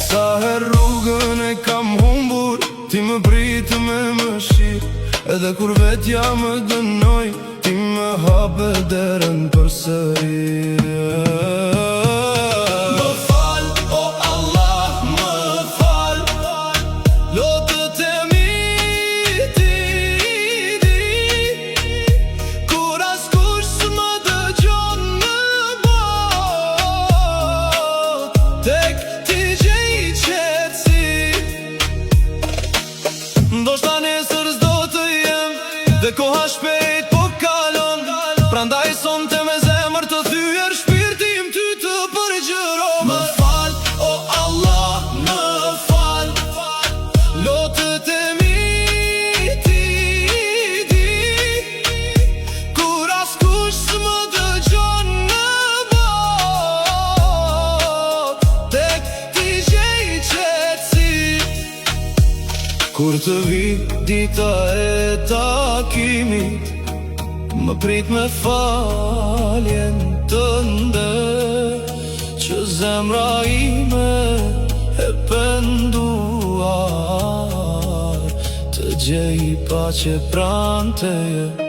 Sa her rrugën e kam humbur, ti më pritë me mëshirë. Edhe kur vetja më dënoj, ti më hape derën përsëri. Më fal, o Allah, më fal, lotët e mi ti di, kur askush s'më dëgjon në bot, tek ti gjej qetësi. Ndoshta nesër s'do të jem, dhe koha shpejt po kalon, prandaj sonte me zemër të thyer shpirtin ty të përgjëro. Më fal, o Allah, më fal, lotët e mi ti di, kur askush s'më dëgjon në bot, tek ti gjej qetësi. Kur të vi dita e takimit, më prit me faljen tënde, që zemra ime e penduar, të gjej paqe pranë teje.